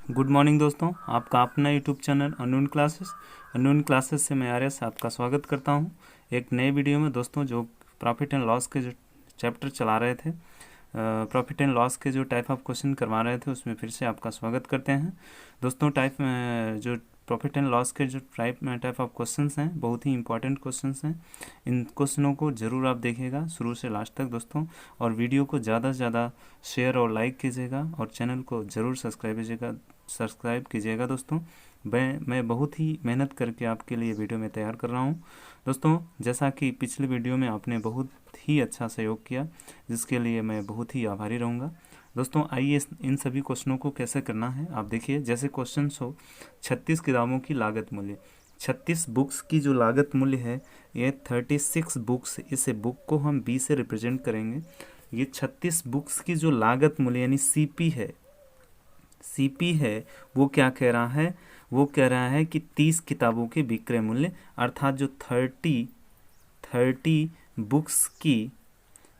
Good morning दोस्तों, आपका अपना यूट्यूब चैनल अननोन क्लासेस से मैं आर्यस आपका स्वागत करता हूं। एक नए वीडियो में दोस्तों, जो प्रॉफिट एंड लॉस के जो चैप्टर चला रहे थे, प्रॉफिट एंड लॉस के जो टाइप ऑफ क्वेश्चन करवा रहे थे, उसमें फिर से आपका स्वागत करते हैं दोस्तों। जो प्रॉफिट एंड लॉस के जो टाइप ऑफ क्वेश्चंस हैं, बहुत ही इंपॉर्टेंट क्वेश्चंस हैं। इन क्वेश्चनों को ज़रूर आप देखिएगा शुरू से लास्ट तक दोस्तों, और वीडियो को ज़्यादा से ज़्यादा शेयर और लाइक कीजिएगा, और चैनल को ज़रूर सब्सक्राइब कीजिएगा दोस्तों। मैं बहुत ही मेहनत करके आपके लिए वीडियो में तैयार कर रहा हूँ दोस्तों। जैसा कि पिछले वीडियो में आपने बहुत ही अच्छा सहयोग किया, जिसके लिए मैं बहुत ही आभारी रहूँगा दोस्तों। आइए इन सभी क्वेश्चनों को कैसे करना है आप देखिए। जैसे क्वेश्चन हो 36 किताबों की लागत मूल्य, 36 बुक्स की जो लागत मूल्य है ये 36 बुक्स, इसे बुक को हम बी से रिप्रेजेंट करेंगे। ये 36 बुक्स की जो लागत मूल्य यानी सीपी है वो क्या कह रहा है, वो कह रहा है कि 30 किताबों के विक्रय मूल्य, अर्थात जो 30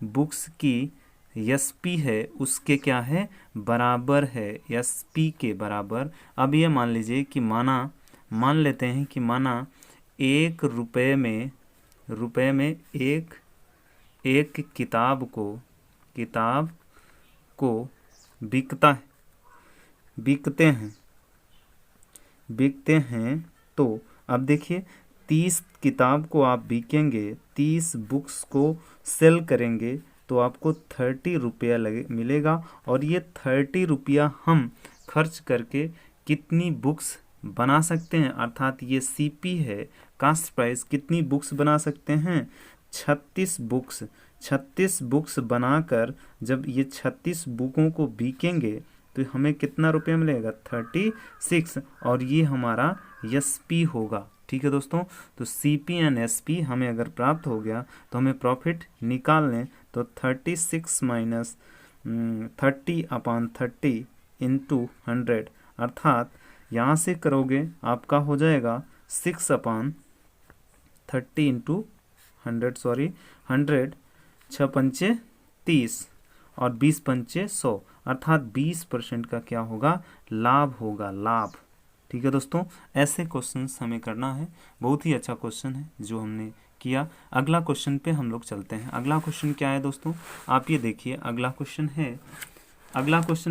बुक्स की एसपी है उसके क्या है, बराबर है, एसपी के बराबर। अब ये मान लीजिए कि मान लेते हैं कि माना 1 रुपये में एक किताब को बिकते हैं। तो अब देखिए, 30 किताब को आप बिकेंगे, 30 बुक्स को सेल करेंगे तो आपको 30 रुपया मिलेगा। और ये 30 रुपया हम खर्च करके कितनी बुक्स बना सकते हैं, अर्थात ये सीपी है, कास्ट प्राइस, कितनी बुक्स बना सकते हैं, 36 बुक्स बनाकर जब ये 36 बुकों को बिकेंगे तो हमें कितना रुपया मिलेगा, 36, और ये हमारा एसपी होगा। ठीक है दोस्तों, तो सीपी एंड एसपी हमें अगर प्राप्त हो गया तो हमें प्रॉफिट निकाल लें तो 36 माइनस 30/30 इंटू 100, अर्थात यहाँ से करोगे आपका हो जाएगा 6/30 इंटू 100, 100, 6 पंचे 30 और 20 पंचे 100, अर्थात 20% का क्या होगा, लाभ होगा, लाभ। ठीक है दोस्तों, ऐसे क्वेश्चंस हमें करना है। बहुत ही अच्छा क्वेश्चन है जो हमने किया। अगला क्वेश्चन पे हम लोग चलते हैं। अगला क्वेश्चन क्या है दोस्तों, आप ये देखिए। अगला क्वेश्चन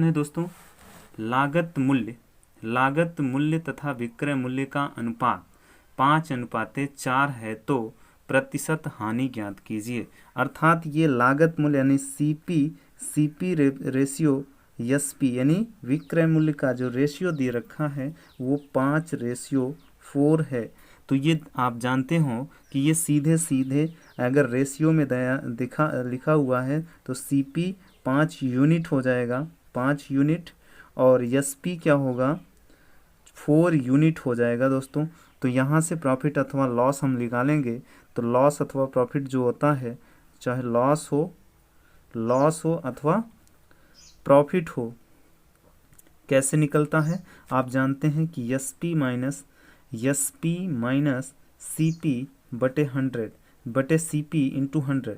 है दोस्तों, लागत मूल्य तथा विक्रय मूल्य का अनुपात 5:4 है तो प्रतिशत हानि ज्ञात कीजिए। अर्थात ये लागत मूल्य यानी सीपी रेशियो, एसपी यानी विक्रय मूल्य का जो रेशियो दे रखा है वो 5:4 है। तो ये आप जानते हो कि ये सीधे अगर रेशियो में लिखा हुआ है तो सीपी 5 यूनिट हो जाएगा, 5 यूनिट, और एसपी क्या होगा, 4 यूनिट हो जाएगा दोस्तों। तो यहाँ से प्रॉफिट अथवा लॉस हम निकालेंगे तो लॉस अथवा प्रॉफिट जो होता है, चाहे लॉस हो अथवा प्रॉफिट हो, कैसे निकलता है आप जानते हैं कि एसपी माइनस सीपी बटे 100 बटे सीपी इंटू 100,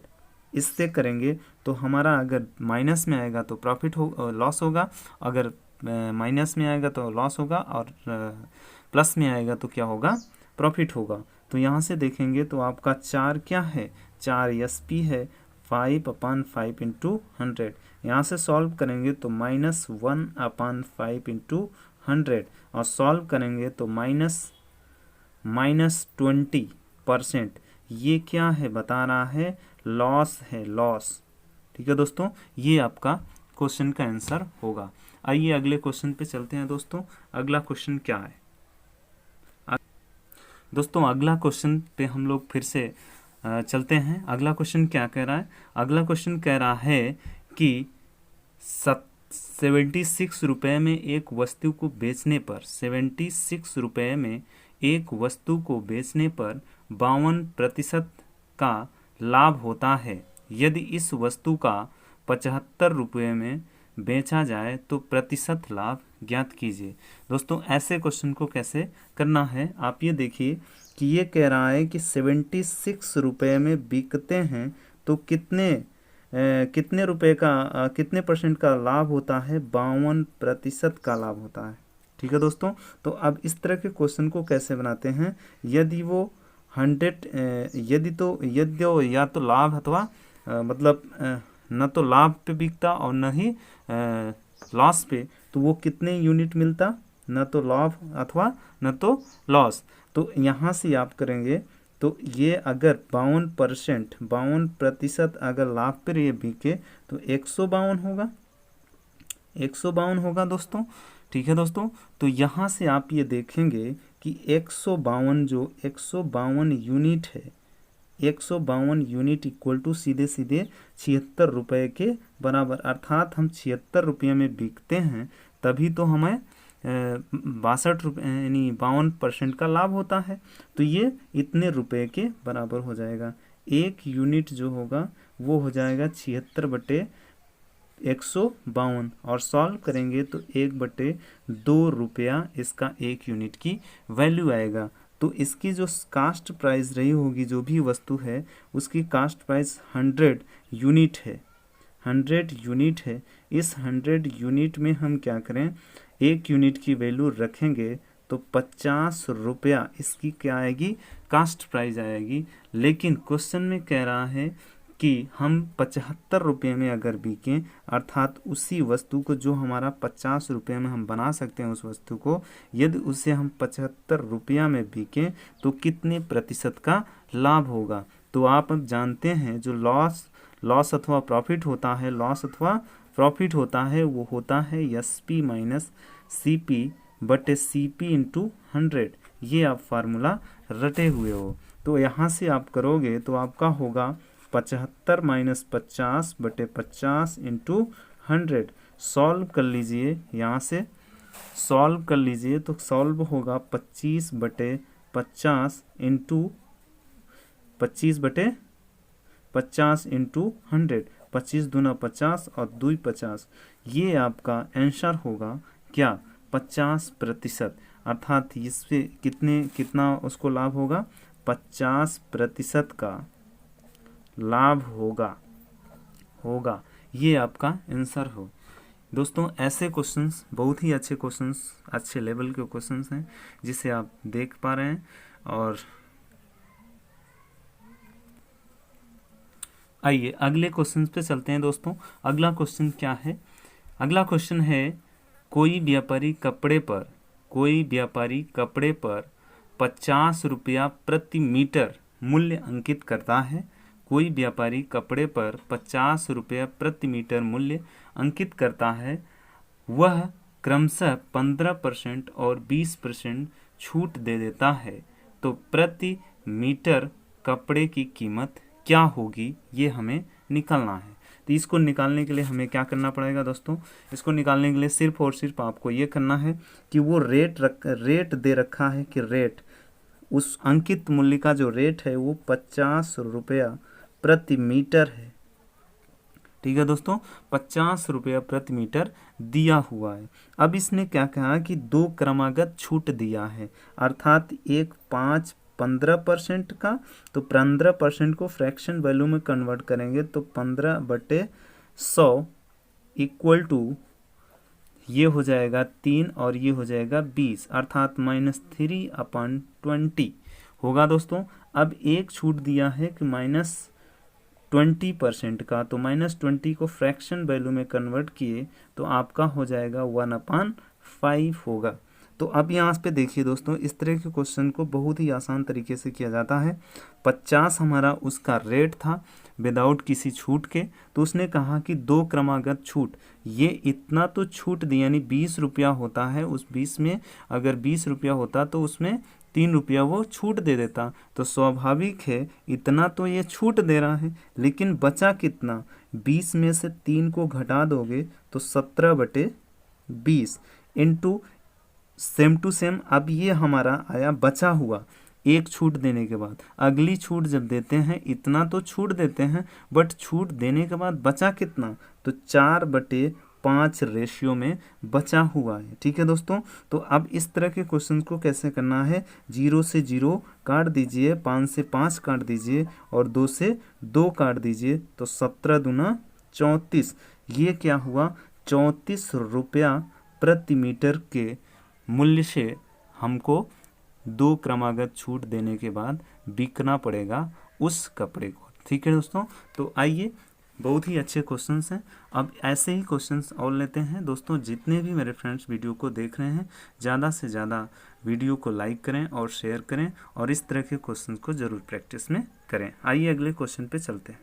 इससे करेंगे तो हमारा अगर माइनस में आएगा तो लॉस होगा, अगर माइनस में आएगा तो लॉस होगा, और प्लस में आएगा तो क्या होगा, प्रॉफिट होगा। तो यहाँ से देखेंगे तो आपका 4 क्या है, 4 एसपी है, 5/5 इंटू 100। यहाँ से सॉल्व करेंगे तो -1/5 इंटू 100, और सॉल्व करेंगे तो -20%। ये क्या है, बता रहा है लॉस है, लॉस। ठीक है दोस्तों, ये आपका क्वेश्चन का आंसर होगा। आइए अगले क्वेश्चन पे चलते हैं दोस्तों। अगला क्वेश्चन क्या है दोस्तों, अगला क्वेश्चन पे हम लोग फिर से चलते हैं। अगला क्वेश्चन क्या कह रहा है, अगला क्वेश्चन कह रहा है कि 76 रुपये में एक वस्तु को बेचने पर 76 रुपये में एक वस्तु को बेचने पर 52% का लाभ होता है। यदि इस वस्तु का 75 रुपये में बेचा जाए तो प्रतिशत लाभ ज्ञात कीजिए। दोस्तों, ऐसे क्वेश्चन को कैसे करना है आप ये देखिए कि ये कह रहा है कि 76 रुपये में बिकते हैं तो कितने रुपए का कितने परसेंट का लाभ होता है, 52% का लाभ होता है। ठीक है दोस्तों। तो अब इस तरह के क्वेश्चन को कैसे बनाते हैं, यदि वो 100 यदि या तो लाभ अथवा मतलब न तो लाभ पे बिकता और न ही लॉस पे, तो वो कितने यूनिट मिलता, न तो लाभ अथवा न तो लॉस। तो यहाँ से आप करेंगे तो ये अगर 52% अगर लाभ पर ये बिके तो 152 होगा, 152 होगा दोस्तों। ठीक है दोस्तों। तो यहाँ से आप ये देखेंगे कि 152 जो 152 यूनिट है, 152 यूनिट इक्वल टू सीधे सीधे 76 रुपये के बराबर, अर्थात हम 76 रुपये में बिकते हैं तभी तो हमें 62 रुपये यानी 52% का लाभ होता है। तो ये इतने रुपए के बराबर हो जाएगा। एक यूनिट जो होगा वो हो जाएगा 76/152 और सॉल्व करेंगे तो 1/2 रुपया इसका एक यूनिट की वैल्यू आएगा। तो इसकी जो कास्ट प्राइस रही होगी, जो भी वस्तु है उसकी कास्ट प्राइस 100 यूनिट है, 100 यूनिट है। इस 100 यूनिट में हम क्या करें, एक यूनिट की वैल्यू रखेंगे तो 50 रुपया इसकी क्या आएगी, कास्ट प्राइस आएगी। लेकिन क्वेश्चन में कह रहा है कि हम 75 रुपये में अगर बिकें, अर्थात उसी वस्तु को जो हमारा 50 रुपये में हम बना सकते हैं उस वस्तु को, यदि उसे हम 75 रुपया में बिकें तो कितने प्रतिशत का लाभ होगा। तो आप अब जानते हैं जो लॉस अथवा प्रॉफिट होता है, लॉस अथवा प्रॉफिट होता है वो होता है SP माइनस CP बटे CP इंटू 100। ये आप फार्मूला रटे हुए हो। तो यहाँ से आप करोगे तो आपका होगा 75 माइनस 50 बटे 50 इंटू 100। सॉल्व कर लीजिए, यहाँ से सॉल्व कर लीजिए तो सॉल्व होगा 25 बटे 50 इंटू 25 बटे 50 इंटू 100। 25 दूना 50 और 2 50। ये आपका आंसर होगा क्या, 50%। अर्थात इससे कितना उसको लाभ होगा, 50% का लाभ होगा। ये आपका आंसर हो दोस्तों। ऐसे क्वेश्चंस बहुत ही अच्छे क्वेश्चंस, अच्छे लेवल के क्वेश्चंस हैं जिसे आप देख पा रहे हैं। और आइए अगले क्वेश्चन पे चलते हैं दोस्तों। अगला क्वेश्चन क्या है, अगला क्वेश्चन है कोई व्यापारी कपड़े पर 50 रुपया प्रति मीटर मूल्य अंकित करता है। कोई व्यापारी कपड़े पर 50 रुपया प्रति मीटर मूल्य अंकित करता है। वह क्रमशः 15% और 20% छूट दे देता है। तो प्रति मीटर कपड़े की कीमत क्या होगी, ये हमें निकालना है। तो इसको निकालने के लिए हमें क्या करना पड़ेगा दोस्तों, इसको निकालने के लिए सिर्फ और सिर्फ आपको ये करना है कि वो रेट दे रखा है कि रेट, उस अंकित मूल्य का जो रेट है वो 50 रुपया प्रति मीटर है। ठीक है दोस्तों, 50 रुपया प्रति मीटर दिया हुआ है। अब इसने क्या कहा कि 2 क्रमागत छूट दिया है, अर्थात एक 15% का, तो 15% को फ्रैक्शन वैल्यू में कन्वर्ट करेंगे तो 15/100 इक्वल टू ये हो जाएगा 3 और ये हो जाएगा 20, अर्थात -3/20 होगा दोस्तों। अब एक छूट दिया है कि -20% का, तो -20 को फ्रैक्शन वैल्यू में कन्वर्ट किए तो आपका हो जाएगा 1/5 होगा। तो अब यहाँ पे देखिए दोस्तों, इस तरह के क्वेश्चन को बहुत ही आसान तरीके से किया जाता है। 50 हमारा उसका रेट था विदाउट किसी छूट के, तो उसने कहा कि 2 क्रमागत छूट, ये इतना तो छूट दिया, यानी 20 रुपया होता है, उस 20 में अगर 20 रुपया होता तो उसमें 3 रुपया वो छूट दे देता। तो स्वाभाविक है इतना तो ये छूट दे रहा है, लेकिन बचा कितना, 20 में से 3 को घटा दोगे तो 17/20 इंटू सेम टू सेम। अब ये हमारा आया बचा हुआ, एक छूट देने के बाद अगली छूट जब देते हैं इतना तो छूट देते हैं, बट छूट देने के बाद बचा कितना, तो 4/5 रेशियो में बचा हुआ है। ठीक है दोस्तों, तो अब इस तरह के क्वेश्चन को कैसे करना है, 0 से 0 काट दीजिए, 5 से 5 काट दीजिए और 2 से 2 काट दीजिए, तो 17 दूना 34। ये क्या हुआ, 34 रुपया प्रति मीटर के मूल्य से हमको 2 क्रमागत छूट देने के बाद बिकना पड़ेगा उस कपड़े को। ठीक है दोस्तों, तो आइए, बहुत ही अच्छे क्वेश्चंस हैं। अब ऐसे ही क्वेश्चंस और लेते हैं दोस्तों। जितने भी मेरे फ्रेंड्स वीडियो को देख रहे हैं, ज़्यादा से ज़्यादा वीडियो को लाइक करें और शेयर करें और इस तरह के क्वेश्चंस को ज़रूर प्रैक्टिस में करें। आइए अगले क्वेश्चन पे चलते हैं।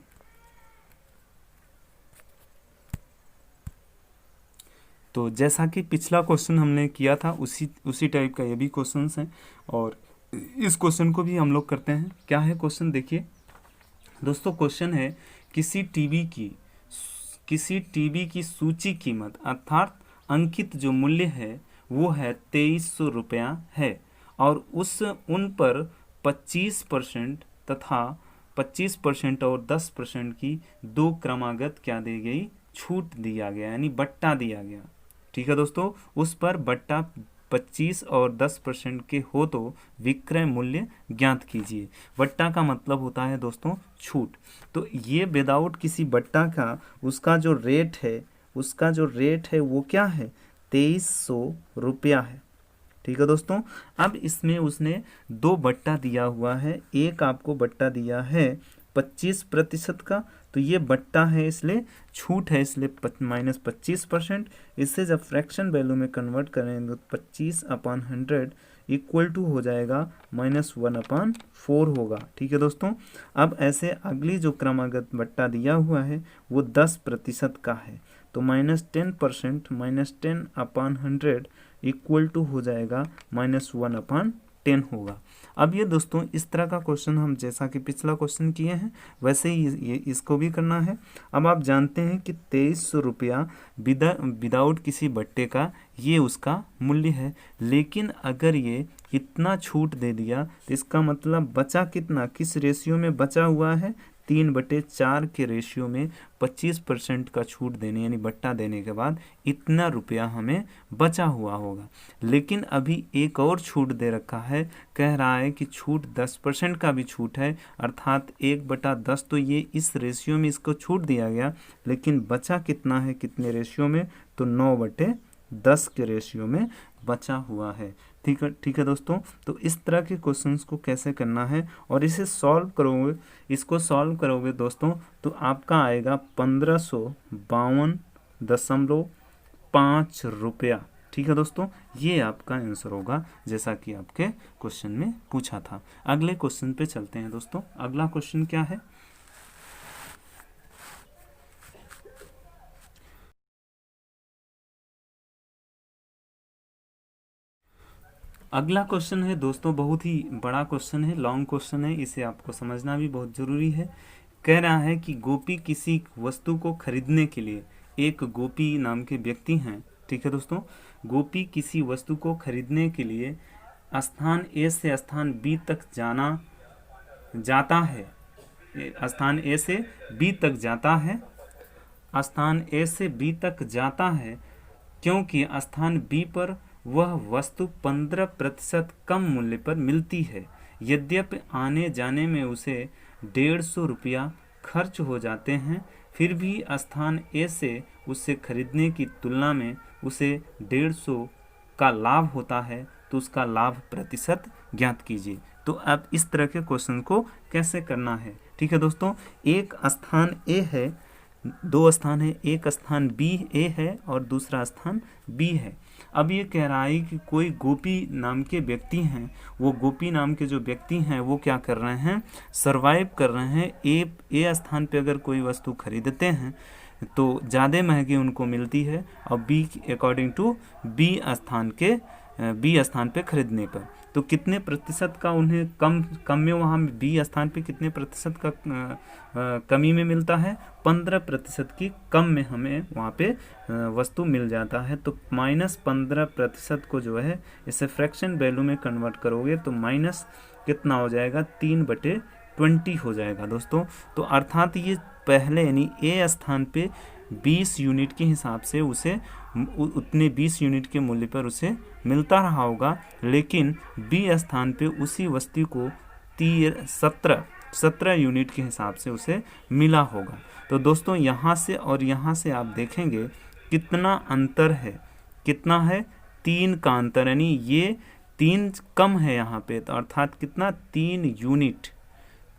तो जैसा कि पिछला क्वेश्चन हमने किया था, उसी टाइप का ये भी क्वेश्चन है और इस क्वेश्चन को भी हम लोग करते हैं। क्या है क्वेश्चन, देखिए दोस्तों। क्वेश्चन है किसी टीवी की सूची कीमत अर्थात अंकित जो मूल्य है वो है 2300 रुपया है और उन पर 25% तथा 25% और 10% की 2 क्रमागत क्या दी गई, छूट दिया गया, यानी बट्टा दिया गया। ठीक है दोस्तों, उस पर बट्टा 25 और 10% के हो तो विक्रय मूल्य ज्ञात कीजिए। बट्टा का मतलब होता है दोस्तों छूट। तो ये विदाउट किसी बट्टा का उसका जो रेट है वो क्या है, 2300 रुपया है। ठीक है दोस्तों, अब इसमें उसने 2 बट्टा दिया हुआ है। एक आपको बट्टा दिया है 25% का, तो ये बट्टा है इसलिए छूट है, इसलिए -25%। इससे जब फ्रैक्शन वैल्यू में कन्वर्ट करें तो 25/100 इक्वल टू हो जाएगा -1/4 होगा। ठीक है दोस्तों, अब ऐसे अगली जो क्रमागत बट्टा दिया हुआ है वो 10% का है, तो -10% -10/100 इक्वल टू हो जाएगा -1/10 होगा। अब ये दोस्तों इस तरह का क्वेश्चन हम जैसा कि पिछला क्वेश्चन किए हैं वैसे ही ये इसको भी करना है। अब आप जानते हैं कि 2300 रुपया विदाउट किसी बट्टे का ये उसका मूल्य है, लेकिन अगर ये इतना छूट दे दिया तो इसका मतलब बचा कितना, किस रेशियो में बचा हुआ है, 3/4 के रेशियो में 25% का छूट देने यानी बट्टा देने के बाद इतना रुपया हमें बचा हुआ होगा। लेकिन अभी एक और छूट दे रखा है, कह रहा है कि छूट 10% का भी छूट है, अर्थात 1/10 तो ये इस रेशियो में इसको छूट दिया गया, लेकिन बचा कितना है, कितने रेशियो में, तो 9/10 के रेशियो में बचा हुआ है। ठीक है दोस्तों, तो इस तरह के क्वेश्चंस को कैसे करना है और इसको सॉल्व करोगे दोस्तों तो आपका आएगा 1552.5 रुपया। ठीक है दोस्तों, ये आपका आंसर होगा जैसा कि आपके क्वेश्चन में पूछा था। अगले क्वेश्चन पे चलते हैं दोस्तों। अगला क्वेश्चन क्या है, अगला क्वेश्चन है दोस्तों, बहुत ही बड़ा क्वेश्चन है, लॉन्ग क्वेश्चन है, इसे आपको समझना भी बहुत ज़रूरी है। कह रहा है कि गोपी किसी वस्तु को खरीदने के लिए, एक गोपी नाम के व्यक्ति हैं। ठीक है दोस्तों, गोपी किसी वस्तु को खरीदने के लिए स्थान ए से स्थान बी तक जाता है, स्थान ए से बी तक जाता है, स्थान ए से बी तक जाता है क्योंकि स्थान बी पर वह वस्तु 15% कम मूल्य पर मिलती है। यद्यपि आने जाने में उसे 150 रुपया खर्च हो जाते हैं, फिर भी स्थान ए से उसे खरीदने की तुलना में उसे 150 का लाभ होता है, तो उसका लाभ प्रतिशत ज्ञात कीजिए। तो अब इस तरह के क्वेश्चन को कैसे करना है। ठीक है दोस्तों, एक स्थान ए है, 2 स्थान है, एक स्थान बी ए है और दूसरा स्थान बी है। अब ये कह रहा है कि कोई गोपी नाम के व्यक्ति हैं, वो गोपी नाम के जो व्यक्ति हैं वो क्या कर रहे हैं, सरवाइव कर रहे हैं। ए स्थान पे अगर कोई वस्तु खरीदते हैं तो ज़्यादा महंगी उनको मिलती है और बी अकॉर्डिंग टू बी स्थान पे खरीदने पर तो कितने प्रतिशत का उन्हें कम में वहाँ बी स्थान पे कितने प्रतिशत का कमी में मिलता है, 15% की कम में हमें वहाँ पे वस्तु मिल जाता है। तो -15% को जो है इसे फ्रैक्शन वैल्यू में कन्वर्ट करोगे तो माइनस कितना हो जाएगा, 3/20 हो जाएगा दोस्तों। तो अर्थात ये पहले यानी ए स्थान पे 20 यूनिट के हिसाब से उसे उतने 20 यूनिट के मूल्य पर उसे मिलता रहा होगा, लेकिन बी स्थान पे उसी वस्तु को 17 यूनिट के हिसाब से उसे मिला होगा। तो दोस्तों यहाँ से और यहाँ से आप देखेंगे कितना अंतर है, कितना है, 3 का अंतर, यानी ये 3 कम है यहाँ पे, तो अर्थात कितना 3 यूनिट,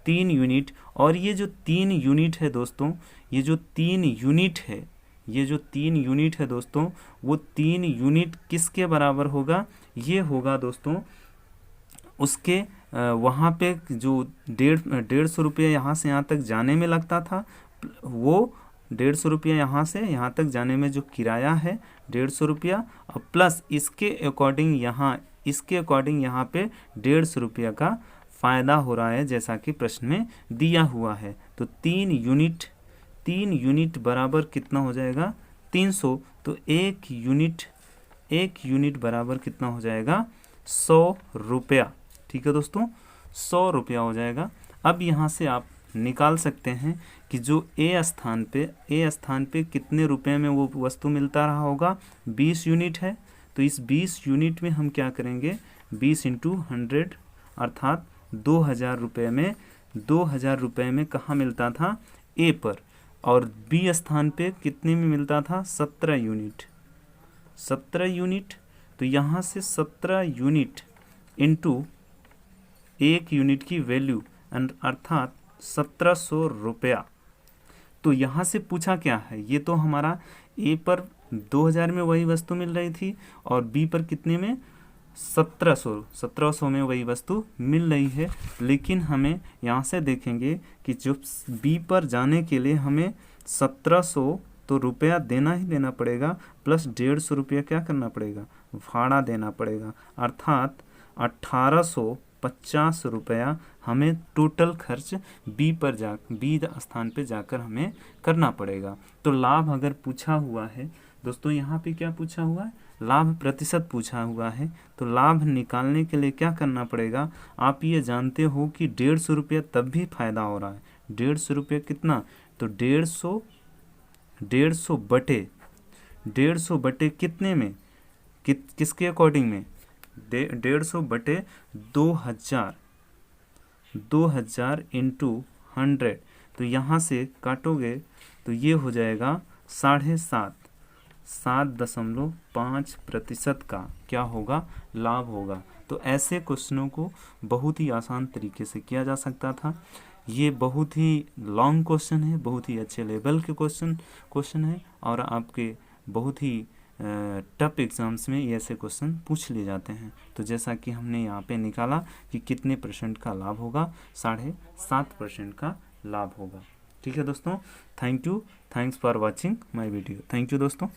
3 यूनिट। और ये जो 3 यूनिट है दोस्तों, ये जो 3 यूनिट है, ये जो 3 यूनिट है दोस्तों, वो 3 यूनिट किसके बराबर होगा? ये होगा दोस्तों उसके वहाँ पे जो 150 रुपये यहाँ से यहाँ तक जाने में लगता था, वो 150 रुपया यहाँ से यहाँ तक जाने में जो किराया है 150 रुपया, और प्लस इसके अकॉर्डिंग यहाँ पे 150 रुपया का फ़ायदा हो रहा है, जैसा कि प्रश्न में दिया हुआ है। तो 3 यूनिट बराबर कितना हो जाएगा? 300। तो एक यूनिट बराबर कितना हो जाएगा? 100 रुपया। ठीक है दोस्तों, 100 रुपया हो जाएगा। अब यहाँ से आप निकाल सकते हैं कि जो ए स्थान पे कितने रुपए में वो वस्तु मिलता रहा होगा? 20 यूनिट है, तो इस 20 यूनिट में हम क्या करेंगे? 20 इंटू 100 अर्थात 2000 रुपये में, 2000 रुपये में कहाँ मिलता था? ए पर। और बी स्थान पे कितने में मिलता था? 17 यूनिट। तो यहाँ से 17 यूनिट इंटू एक यूनिट की वैल्यू अर्थात 1700 रुपया। तो यहाँ से पूछा क्या है? ये तो हमारा ए पर 2000 में वही वस्तु मिल रही थी और बी पर कितने में? 1700 में वही वस्तु मिल रही है। लेकिन हमें यहाँ से देखेंगे कि जो बी पर जाने के लिए हमें 1700 तो रुपया देना ही देना पड़ेगा, प्लस 150 रुपया क्या करना पड़ेगा? भाड़ा देना पड़ेगा, अर्थात 1850 रुपया हमें टोटल खर्च बी स्थान पे जाकर हमें करना पड़ेगा। तो लाभ अगर पूछा हुआ है दोस्तों, यहाँ पे क्या पूछा हुआ है? लाभ प्रतिशत पूछा हुआ है। तो लाभ निकालने के लिए क्या करना पड़ेगा? आप ये जानते हो कि 150 रुपया तब भी फायदा हो रहा है। 150 रुपया कितना? तो 150 बटे कितने में? किसके अकॉर्डिंग में? 150 बटे 2000 इंटू 100। तो यहाँ से काटोगे तो ये हो जाएगा 7.5% का क्या होगा? लाभ होगा। तो ऐसे क्वेश्चनों को बहुत ही आसान तरीके से किया जा सकता था। ये बहुत ही लॉन्ग क्वेश्चन है, बहुत ही अच्छे लेवल के क्वेश्चन है, और आपके बहुत ही टफ एग्जाम्स में ये ऐसे क्वेश्चन पूछ लिए जाते हैं। तो जैसा कि हमने यहाँ पे निकाला कि कितने % का लाभ होगा? 7.5% का लाभ होगा। ठीक है दोस्तों, thanks for watching my video. Thank you दोस्तों।